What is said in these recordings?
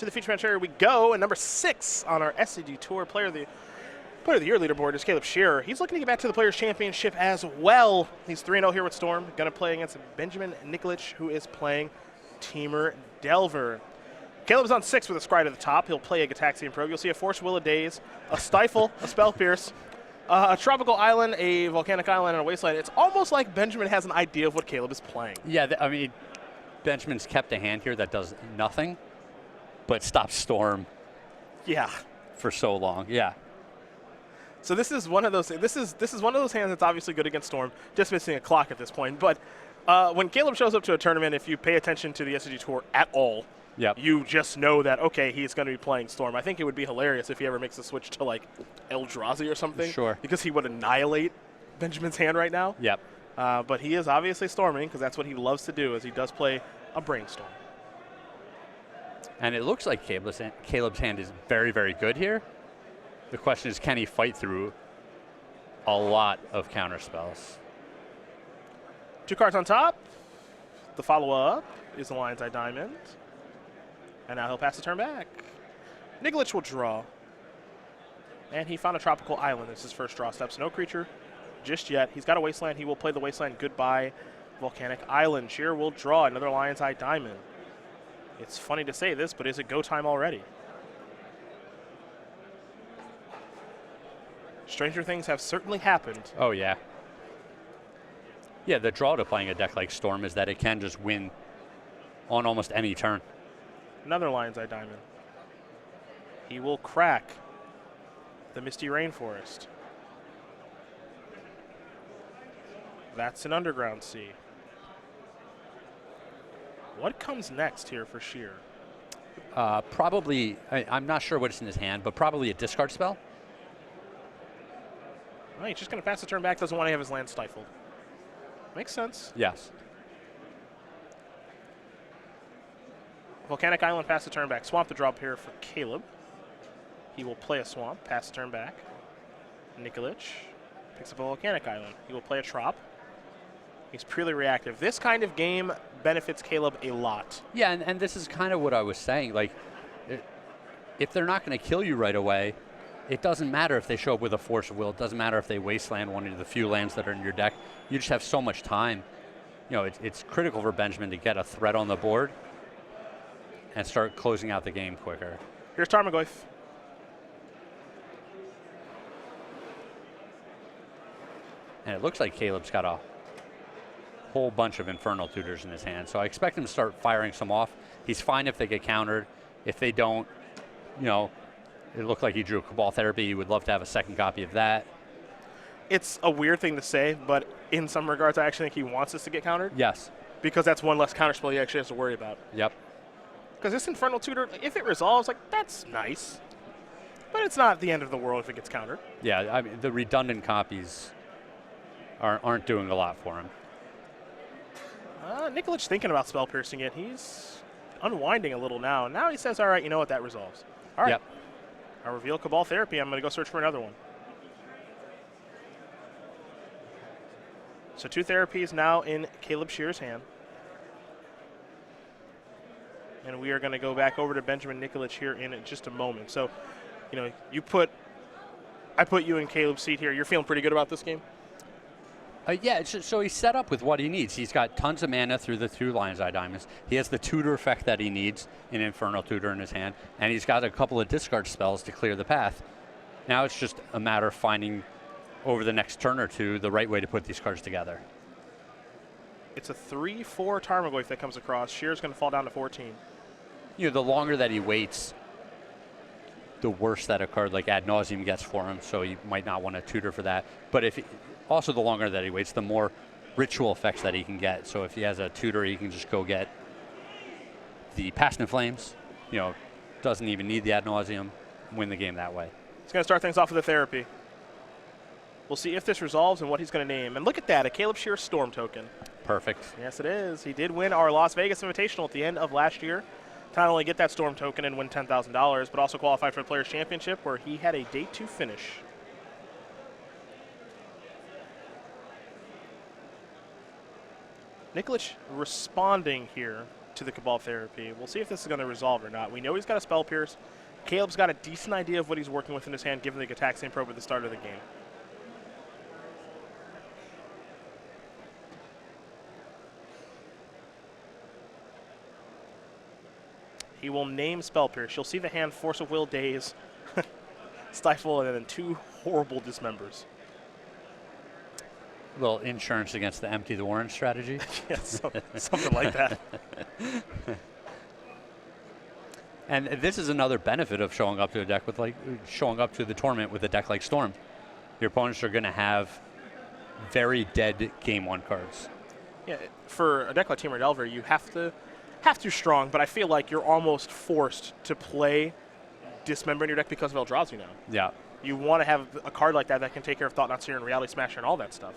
to the feature match area we go, and number 6 on our SCG Tour Player of the Year leaderboard is Caleb Scherer. He's looking to get back to the Players' Championship as well. He's 3-0 here with Storm. Going to play against Benjamin Nikolich, who is playing Teamer Delver. Caleb's on 6 with a Scry to the top. He'll play a Gataxian Probe. You'll see a Force Will of Daze, a Stifle, a Spell Pierce, a Tropical Island, a Volcanic Island, and a Wasteland. It's almost like Benjamin has an idea of what Caleb is playing. Yeah, I mean, Benjamin's kept a hand here that does nothing but stop Storm. Yeah. For so long, yeah. So this is one of those. This is one of those hands that's obviously good against Storm. Just missing a clock at this point. But when Caleb shows up to a tournament, if you pay attention to the SCG Tour at all, yep, you just know that, okay, he's going to be playing Storm. I think it would be hilarious if he ever makes a switch to, like, Eldrazi or something. Sure. Because he would annihilate Benjamin's hand right now. Yep. But he is obviously storming because that's what he loves to do, as he does play a Brainstorm. And it looks like Caleb's hand is very, very good here. The question is, can he fight through a lot of counter spells? 2 cards on top. The follow-up is the Lion's Eye Diamond. And now he'll pass the turn back. Nikolich will draw. And he found a Tropical Island. This is his first draw steps. No creature just yet. He's got a Wasteland. He will play the Wasteland. Goodbye, Volcanic Island. Scherer will draw another Lion's Eye Diamond. It's funny to say this, but is it go time already? Stranger things have certainly happened. Oh, yeah. Yeah, the draw to playing a deck like Storm is that it can just win on almost any turn. Another Lion's Eye Diamond. He will crack the Misty Rainforest. That's an Underground Sea. What comes next here for Scherer? Probably, I'm not sure what's in his hand, but probably a discard spell. Well, he's just going to pass the turn back, doesn't want to have his land stifled. Makes sense. Yes. Volcanic Island, pass the turn back. Swamp the drop here for Caleb. He will play a Swamp, pass the turn back. Nikolich picks up a Volcanic Island. He will play a Trop. He's purely reactive. This kind of game benefits Caleb a lot. Yeah, and this is kind of what I was saying. Like, if they're not going to kill you right away, it doesn't matter if they show up with a Force of Will. It doesn't matter if they wasteland one of the few lands that are in your deck. You just have so much time. You know, it's critical for Benjamin to get a threat on the board and start closing out the game quicker. Here's Tarmogoyf. And it looks like Caleb's got a whole bunch of Infernal Tutors in his hand. So I expect him to start firing some off. He's fine if they get countered. If they don't, you know, it looked like he drew Cabal Therapy. He would love to have a second copy of that. It's a weird thing to say, but in some regards, I actually think he wants us to get countered. Yes. Because that's one less counterspell he actually has to worry about. Yep. Because this Infernal Tutor, if it resolves, like, that's nice. But it's not the end of the world if it gets countered. Yeah, I mean, the redundant copies aren't doing a lot for him. Nikolich thinking about spell piercing it. He's unwinding a little now. Now he says, all right, you know what, that resolves. All right. Yep. I reveal Cabal Therapy. I'm going to go search for another one. So 2 therapies now in Caleb Scherer's hand. And we are going to go back over to Benjamin Nikolich here in just a moment. So, you know, I put you in Caleb's seat here. You're feeling pretty good about this game? Yeah, so he's set up with what he needs. He's got tons of mana through the 2 Lion's Eye Diamonds. He has the tutor effect that he needs, an Infernal Tutor in his hand, and he's got a couple of discard spells to clear the path. Now it's just a matter of finding, over the next turn or two, the right way to put these cards together. It's a 3/4 Tarmogoyf that comes across. Scherer's going to fall down to 14. You know, the longer that he waits, the worse that a card like Ad Nauseam gets for him, so he might not want to tutor for that. But also the longer that he waits, the more ritual effects that he can get. So if he has a tutor, he can just go get the Passion Flames, you know, doesn't even need the Ad Nauseam, win the game that way. He's going to start things off with a therapy. We'll see if this resolves and what he's going to name. And look at that, a Caleb Scherer Storm token. Perfect. Yes, it is. He did win our Las Vegas Invitational at the end of last year. To not only get that Storm token and win $10,000, but also qualify for the Players' Championship, where he had a Day 2 finish. Nikolich responding here to the Cabal Therapy. We'll see if this is going to resolve or not. We know he's got a Spell Pierce. Caleb's got a decent idea of what he's working with in his hand, given the Gataxian Probe at the start of the game. He will name Spell Pierce. You'll see the hand Force of Will, Daze, Stifle, and then 2 horrible Dismembers. A little insurance against the empty the warren strategy. Yeah, something like that. And this is another benefit of showing up to a deck with showing up to the tournament with a deck like Storm. Your opponents are going to have very dead game 1 cards. Yeah, for a deck like Temur Delver, you have to strong, but I feel like you're almost forced to play Dismember in your deck because of Eldrazi now. Yeah. You want to have a card like that can take care of Thought-Knot Seer and Reality Smasher and all that stuff.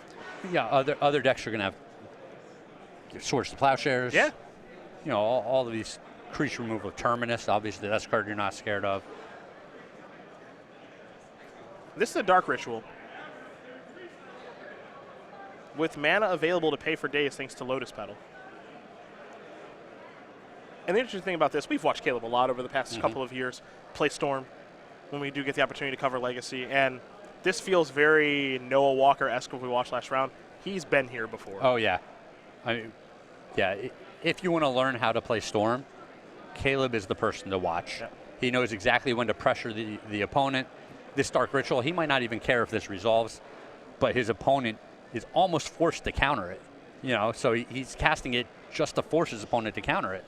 Yeah, other decks are going to have Swords to Plowshares. Yeah. You know, all of these creature removal. Terminus, obviously, that's a card you're not scared of. This is a Dark Ritual. With mana available to pay for days thanks to Lotus Petal. And the interesting thing about this, we've watched Caleb a lot over the past couple of years play Storm when we do get the opportunity to cover Legacy. And this feels very Noah Walker-esque what we watched last round. He's been here before. Oh, yeah. I mean, yeah, if you want to learn how to play Storm, Caleb is the person to watch. Yep. He knows exactly when to pressure the opponent. This Dark Ritual, he might not even care if this resolves, but his opponent is almost forced to counter it. You know, so he's casting it just to force his opponent to counter it.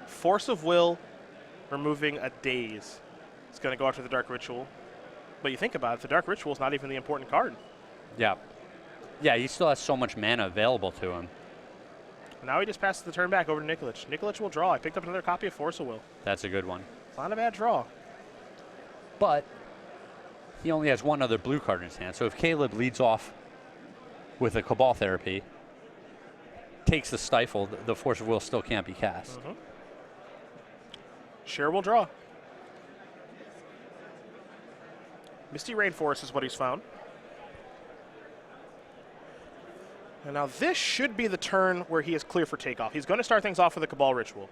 Force of Will, removing a Daze. It's going to go after the Dark Ritual. But you think about it, the Dark Ritual is not even the important card. Yeah. Yeah, he still has so much mana available to him. Now he just passes the turn back over to Nikolich. Nikolich will draw. I picked up another copy of Force of Will. That's a good one. It's not a bad draw. But he only has one other blue card in his hand. So if Caleb leads off with a Cabal Therapy, takes the Stifle, the Force of Will still can't be cast. Scherer will draw. Misty Rainforest is what he's found. And now this should be the turn where he is clear for takeoff. He's going to start things off with a Cabal Ritual.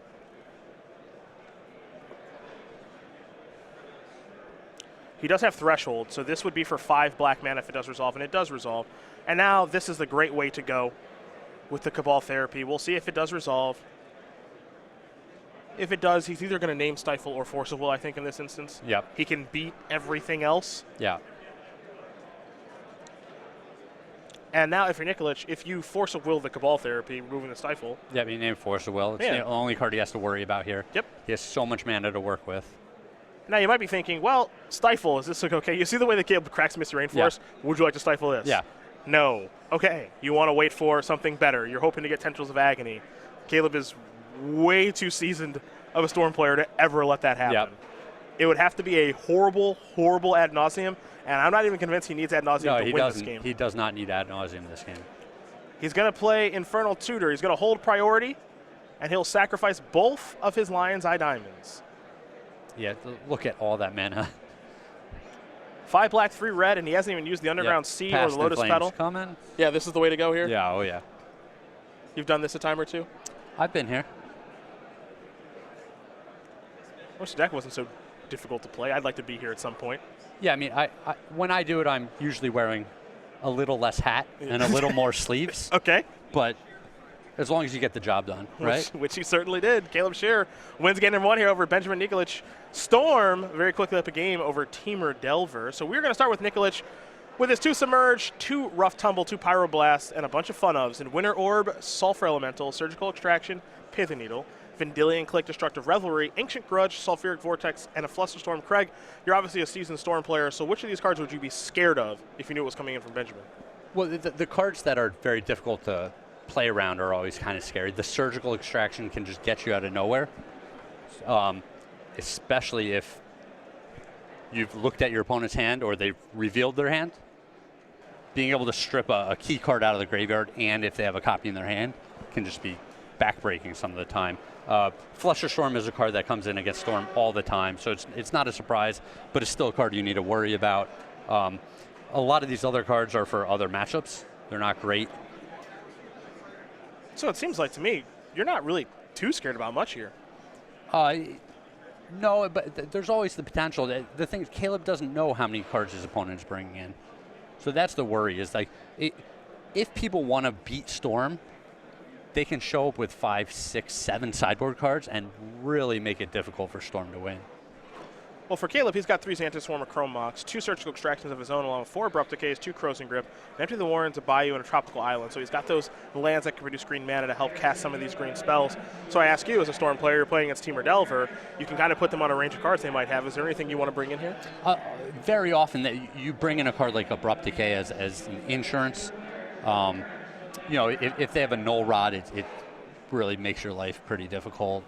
He does have Threshold, so this would be for 5 black mana if it does resolve, and it does resolve. And now this is the great way to go with the Cabal Therapy. We'll see if it does resolve. If it does, he's either going to name Stifle or Force of Will, I think, in this instance. Yep. He can beat everything else. Yeah. And now, if you're Nikolich, if you Force of Will the Cabal Therapy, removing the Stifle. Yeah, he named Force of Will. It's the only card he has to worry about here. Yep. He has so much mana to work with. Now, you might be thinking, well, Stifle, is this okay? You see the way that Caleb cracks Misty Rainforest? Yeah. Would you like to Stifle this? Yeah. No. Okay. You want to wait for something better. You're hoping to get Tendrils of Agony. Caleb is way too seasoned of a Storm player to ever let that happen. Yep. It would have to be a horrible, horrible ad nauseum, and I'm not even convinced he needs ad nauseum to win this game. He does not need ad nauseum in this game. He's going to play Infernal Tutor. He's going to hold priority, and he'll sacrifice both of his Lion's Eye Diamonds. Yeah, look at all that mana. 5 black, 3 red, and he hasn't even used the Underground Sea or the Lotus Petal. Coming. Yeah, this is the way to go here? Yeah, oh yeah. You've done this a time or two? I've been here. I wish the deck wasn't so difficult to play. I'd like to be here at some point. Yeah, I mean, when I do it, I'm usually wearing a little less hat and a little more sleeves. Okay. But as long as you get the job done, right? Which he certainly did. Caleb Scherer wins game number 1 here over Benjamin Nikolich. Storm very quickly up a game over Temur Delver. So we're going to start with Nikolich with his 2 Submerge, 2 Rough Tumble, 2 Pyroblast, and a bunch of fun-ofs in Winter Orb, Sulfur Elemental, Surgical Extraction, Pithing Needle, Vendilion Click, Destructive Revelry, Ancient Grudge, Sulfuric Vortex, and a Flusterstorm. Craig, you're obviously a seasoned Storm player, so which of these cards would you be scared of if you knew it was coming in from Benjamin? Well, the cards that are very difficult to play around are always kind of scary. The Surgical Extraction can just get you out of nowhere, especially if you've looked at your opponent's hand or they've revealed their hand. Being able to strip a key card out of the graveyard, and if they have a copy in their hand, can just be backbreaking some of the time. Flusterstorm is a card that comes in against Storm all the time, so it's not a surprise, but it's still a card you need to worry about. A lot of these other cards are for other matchups. They're not great So it seems like to me, you're not really too scared about much here. No, but there's always the potential. The thing is, Caleb doesn't know how many cards his opponent's bringing in. So that's the worry, is like, if people want to beat Storm, they can show up with 5, 6, 7 sideboard cards and really make it difficult for Storm to win. Well, for Caleb, he's got 3 Xanthus Swarm of Chrome Mox, 2 Surgical Extractions of his own, along with 4 Abrupt Decays, 2 Crossing Grip, and Empty the Warrens, a Bayou, and a Tropical Island. So he's got those lands that can produce green mana to help cast some of these green spells. So I ask you, as a Storm player, you're playing against Temur Delver, you can kind of put them on a range of cards they might have. Is there anything you want to bring in here? Very often that you bring in a card like Abrupt Decay as an insurance. If they have a Null Rod, it really makes your life pretty difficult.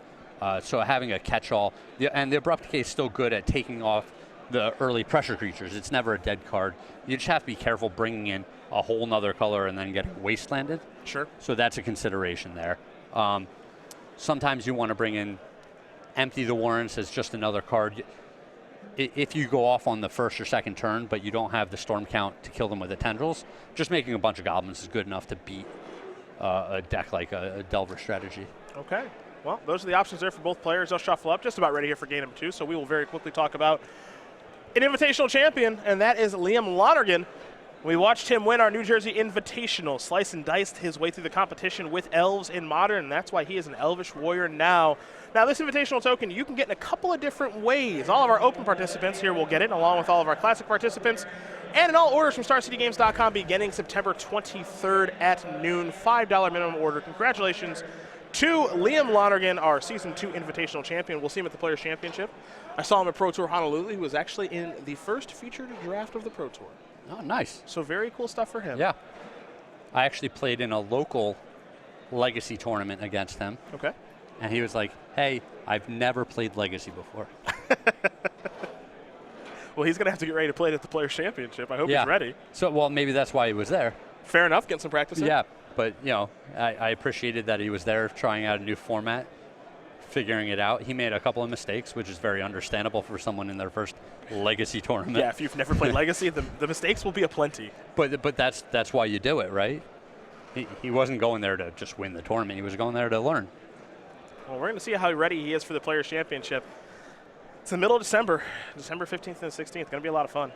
So having a catch-all, and the Abrupt Decay is still good at taking off the early pressure creatures. It's never a dead card. You just have to be careful bringing in a whole nother color and then getting wastelanded. Sure. So that's a consideration there. Sometimes you want to bring in Empty the Warrens as just another card. If you go off on the first or second turn, but you don't have the storm count to kill them with the tendrils, just making a bunch of goblins is good enough to beat a deck like a Delver strategy. Okay. Well, those are the options there for both players. They'll shuffle up, just about ready here for game number 2, so we will very quickly talk about an Invitational champion, and that is Liam Lonergan. We watched him win our New Jersey Invitational, slice and diced his way through the competition with Elves in Modern, and that's why he is an Elvish Warrior now. Now, this Invitational token you can get in a couple of different ways. All of our open participants here will get it, along with all of our classic participants, and in all orders from StarCityGames.com beginning September 23rd at noon. $5 minimum order. Congratulations to Liam Lonergan, our Season 2 Invitational champion. We'll see him at the Players' Championship. I saw him at Pro Tour Honolulu. He was actually in the first featured draft of the Pro Tour. Oh, nice. So very cool stuff for him. Yeah. I actually played in a local Legacy tournament against him. Okay. And he was like, hey, I've never played Legacy before. Well, he's going to have to get ready to play it at the Players' Championship. I hope he's ready. So, well, maybe that's why he was there. Fair enough. Get some practice in. Yeah, but, I appreciated that he was there trying out a new format, figuring it out. He made a couple of mistakes, which is very understandable for someone in their first Legacy tournament. Yeah, if you've never played Legacy, the mistakes will be aplenty. But that's why you do it, right? He wasn't going there to just win the tournament. He was going there to learn. Well, we're going to see how ready he is for the Players' Championship. It's the middle of December, December 15th and 16th. Going to be a lot of fun.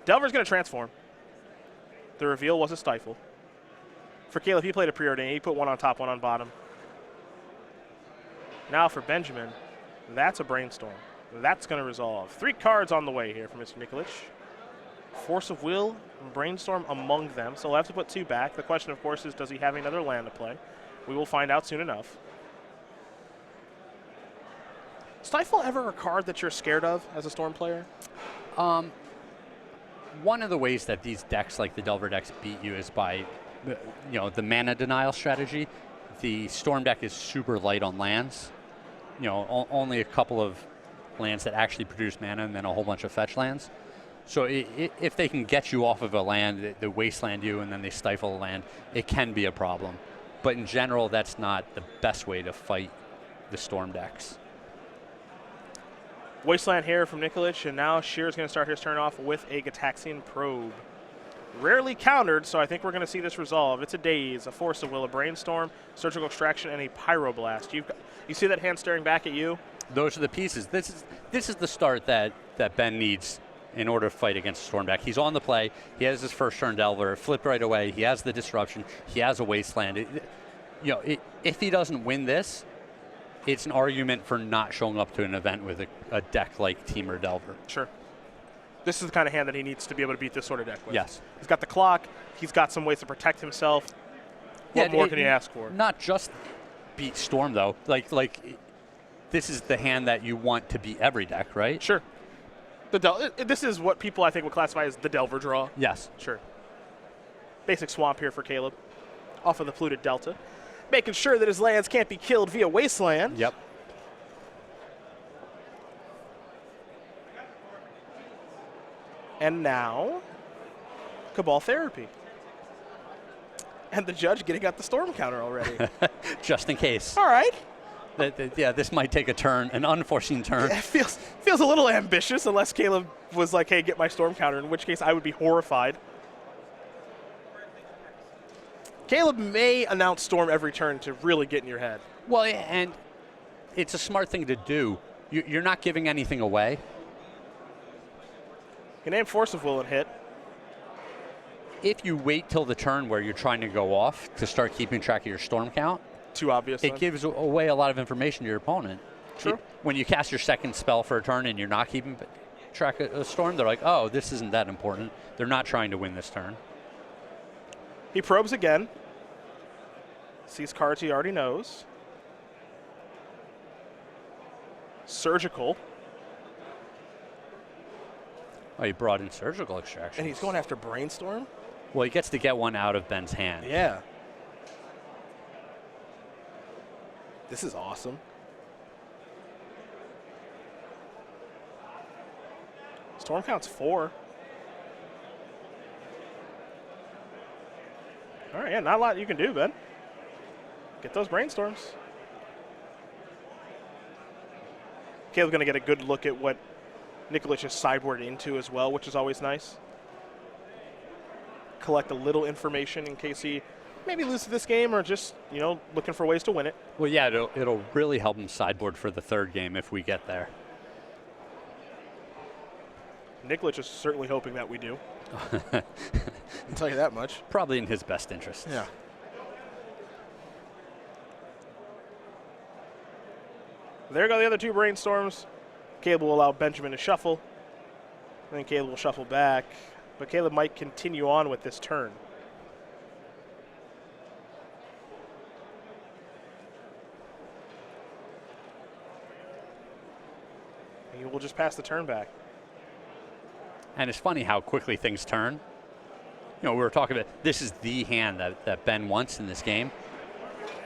Delver's going to transform. The reveal was a Stifle. For Caleb, he played a Preordain. He put one on top, one on bottom. Now for Benjamin, that's a Brainstorm. That's going to resolve. 3 cards on the way here for Mr. Nikolich. Force of Will and Brainstorm among them, so we'll have to put 2 back. The question, of course, is does he have another land to play? We will find out soon enough. Stifle ever a card that you're scared of as a Storm player? One of the ways that these decks, like the Delver decks, beat you is by, the mana denial strategy. The Storm deck is super light on lands. Only a couple of lands that actually produce mana and then a whole bunch of fetch lands. So if they can get you off of a land, they wasteland you and then they stifle a land, it can be a problem. But in general, that's not the best way to fight the Storm decks. Wasteland here from Nikolich, and now Scheer's going to start his turn off with a Gataxian Probe. Rarely countered, so I think we're going to see this resolve. It's a Daze, a Force of Will, a Brainstorm, Surgical Extraction, and a Pyroblast. You see that hand staring back at you? Those are the pieces. This is the start that Ben needs in order to fight against Storm deck. He's on the play. He has his first turn Delver, flip right away. He has the Disruption. He has a Wasteland. If he doesn't win this, it's an argument for not showing up to an event with a deck like Temur Delver. Sure. This is the kind of hand that he needs to be able to beat this sort of deck with. Yes. He's got the clock. He's got some ways to protect himself. What more can he ask for? Not just beat Storm, though. Like this is the hand that you want to beat every deck, right? Sure. This is what people, I think, would classify as the Delver draw. Yes. Sure. Basic Swamp here for Caleb, off of the Polluted Delta. Making sure that his lands can't be killed via Wasteland. Yep. And now, Cabal Therapy. And the judge getting out the storm counter already. Just in case. All right. This might take a turn, an unforeseen turn. Yeah, it feels a little ambitious unless Caleb was like, hey, get my storm counter, in which case I would be horrified. Caleb may announce Storm every turn to really get in your head. Well, and it's a smart thing to do. You're not giving anything away. You name Force of Will and hit. If you wait till the turn where you're trying to go off to start keeping track of your storm count, too obvious. It gives away a lot of information to your opponent. True. When you cast your second spell for a turn and you're not keeping track of a storm, they're like, oh, this isn't that important. They're not trying to win this turn. He probes again. Sees cards he already knows. Surgical. Oh, he brought in surgical extraction. And he's going after Brainstorm? Well, he gets to get one out of Ben's hand. Yeah. This is awesome. Storm count's 4. All right, yeah, not a lot you can do, Ben. Get those Brainstorms. Caleb's going to get a good look at what Nikolich is sideboarded into as well, which is always nice. Collect a little information in case he maybe loses this game or just, looking for ways to win it. Well, yeah, it'll really help him sideboard for the third game if we get there. Nikolich is certainly hoping that we do. I'll tell you that much. Probably in his best interest. Yeah. There go the other 2 Brainstorms. Caleb will allow Benjamin to shuffle. Then Caleb will shuffle back. But Caleb might continue on with this turn. He will just pass the turn back. And it's funny how quickly things turn. We were talking about this is the hand that Ben wants in this game.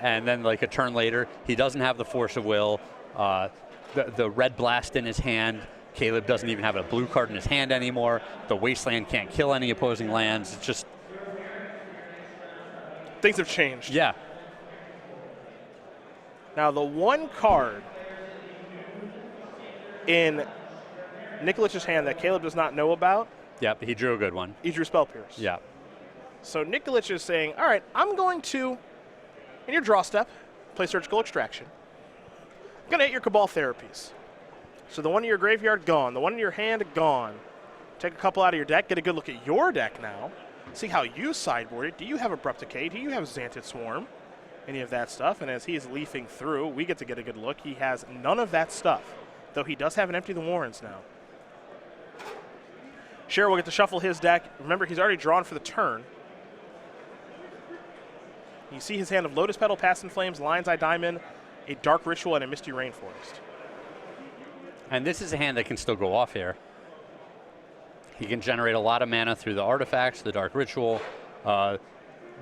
And then like a turn later, he doesn't have the Force of Will. The red blast in his hand. Caleb doesn't even have a blue card in his hand anymore. The Wasteland can't kill any opposing lands. It's just... Things have changed. Yeah. Now, the one card in Nikolich's hand that Caleb does not know about. Yep, he drew a good one. He drew Spell Pierce. Yeah. So Nikolich is saying, all right, I'm going to, in your draw step, play Surgical Extraction. I'm going to hit your Cabal Therapies. So the one in your graveyard, gone. The one in your hand, gone. Take a couple out of your deck. Get a good look at your deck now. See how you sideboard it. Do you have Abrupt Decay? Do you have Xanted Swarm? Any of that stuff. And as he's leafing through, we get to get a good look. He has none of that stuff, though he does have an Empty the Warrens now. Scherer will get to shuffle his deck. Remember, he's already drawn for the turn. You see his hand of Lotus Petal, Past in Flames, Lion's Eye Diamond, a Dark Ritual, and a Misty Rainforest. And this is a hand that can still go off here. He can generate a lot of mana through the artifacts, the Dark Ritual.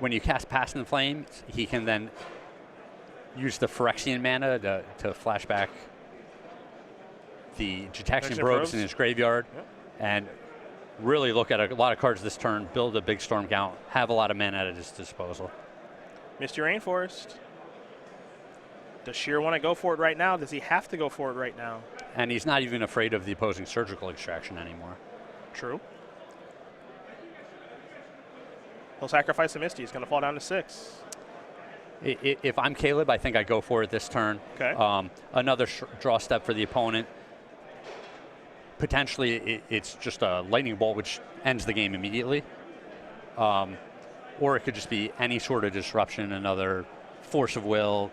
When you cast Past in Flames, he can then use the Phyrexian mana to flash back the Detection Probes in his graveyard. Yep. And really look at a lot of cards this turn, build a big storm count, have a lot of mana at his disposal. Misty Rainforest. Does Scherer want to go for it right now? Does he have to go for it right now? And he's not even afraid of the opposing Surgical Extraction anymore. True. He'll sacrifice a Misty. He's going to fall down to 6. If I'm Caleb, I think I go for it this turn. Okay. Another draw step for the opponent. Potentially, it's just a Lightning Bolt, which ends the game immediately. Or it could just be any sort of disruption, another Force of Will,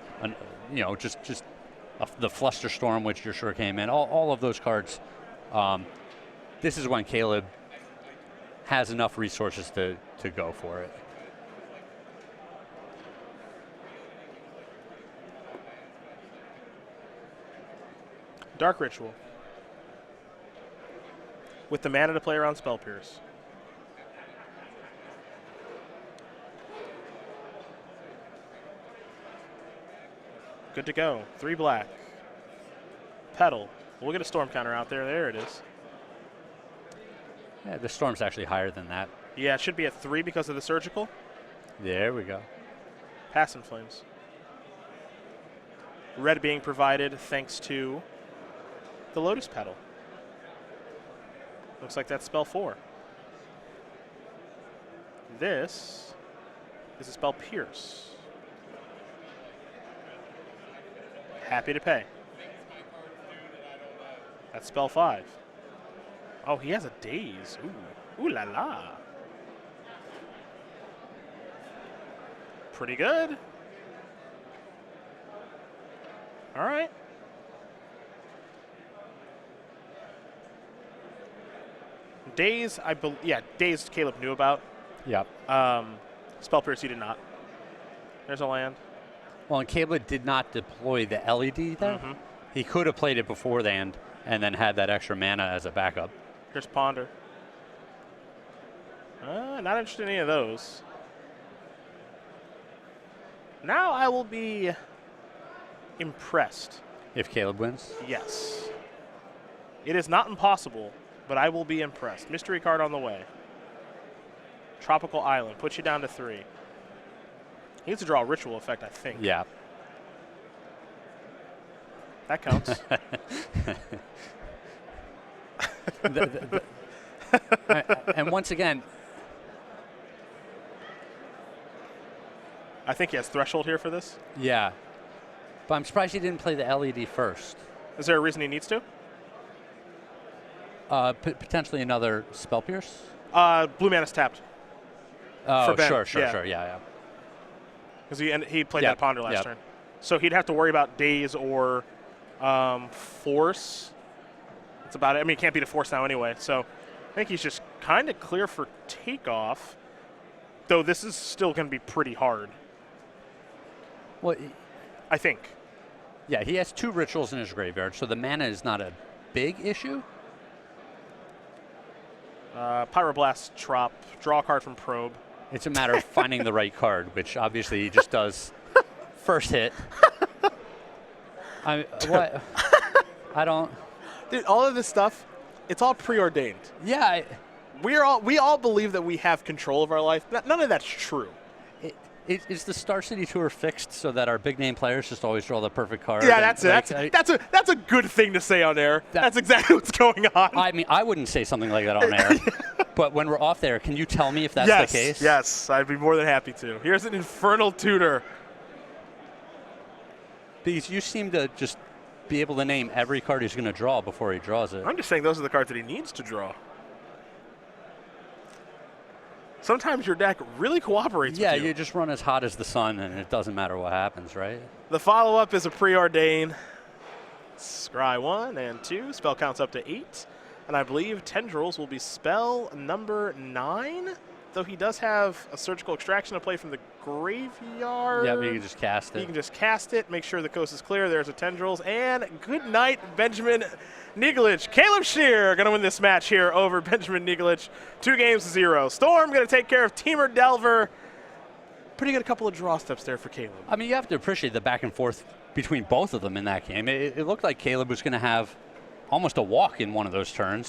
just the Flusterstorm, which you're sure came in. All of those cards. This is when Caleb has enough resources to go for it. Dark Ritual. With the mana to play around Spell Pierce. Good to go. 3 black. Petal. We'll get a storm counter out there. There it is. Yeah, the storm's actually higher than that. Yeah, it should be a 3 because of the surgical. There we go. Past in Flames. Red being provided thanks to the Lotus Petal. Looks like that's spell 4. This Is it spell Pierce? Happy to pay. That's spell 5. Oh, he has a daze. Ooh. Ooh la la. Pretty good. All right. Daze, Daze Caleb knew about. Yep. Spell Pierce, he did not. There's a land. Well, and Caleb did not deploy the LED there. Mm-hmm. He could have played it beforehand and then had that extra mana as a backup. Here's Ponder. Not interested in any of those. Now I will be impressed. If Caleb wins? Yes. It is not impossible, but I will be impressed. Mystery card on the way. Tropical Island. Puts you down to 3. He needs to draw a ritual effect, I think. Yeah. That counts. And once again, I think he has Threshold here for this. yeah. But I'm surprised he didn't play the LED first. Is there a reason he needs to? Potentially another Spell Pierce? Blue Mana's tapped. Oh, Ben, sure, yeah. Because he played Yep, that Ponder last yep. turn. So he'd have to worry about Daze or Force. That's about it. I mean, he can't beat a Force now anyway. So I think he's just kind of clear for takeoff. Though this is still going to be pretty hard, Well, I think. yeah, he has 2 rituals in his graveyard, so the mana is not a big issue. Pyroblast, Trop, draw a card from Probe. It's a matter of finding the right card, which obviously he just does first hit. I don't. Dude, all of this stuff, it's all preordained. Yeah, We all believe that we have control of our life. None of that's true. is the Star City Tour fixed so that our big name players just always draw the perfect card? Yeah, that's it. That's a good thing to say on air. That's exactly what's going on. I mean, I wouldn't say something like that on air. But when we're off there, can you tell me if that's the case? Yes, I'd be more than happy to. Here's an Infernal Tutor. Because you seem to just be able to name every card he's going to draw before he draws it. I'm just saying those are the cards that he needs to draw. Sometimes your deck really cooperates Yeah, with you. you just run as hot as the sun, and it doesn't matter what happens, right? The follow-up is a Preordain. Scry 1 and 2. Spell counts up to 8. And I believe Tendrils will be spell number 9. Though he does have a Surgical Extraction to play from the graveyard. Yeah, but you can just cast it. You can just cast it, make sure the coast is clear. There's a Tendrils. And good night, Benjamin Nikolich. Caleb Scherer going to win this match here over Benjamin Nikolich. 2-0. Storm going to take care of Teamer Delver. Pretty good couple of draw steps there for Caleb. I mean, you have to appreciate the back and forth between both of them in that game. It looked like Caleb was going to have almost a walk in one of those turns.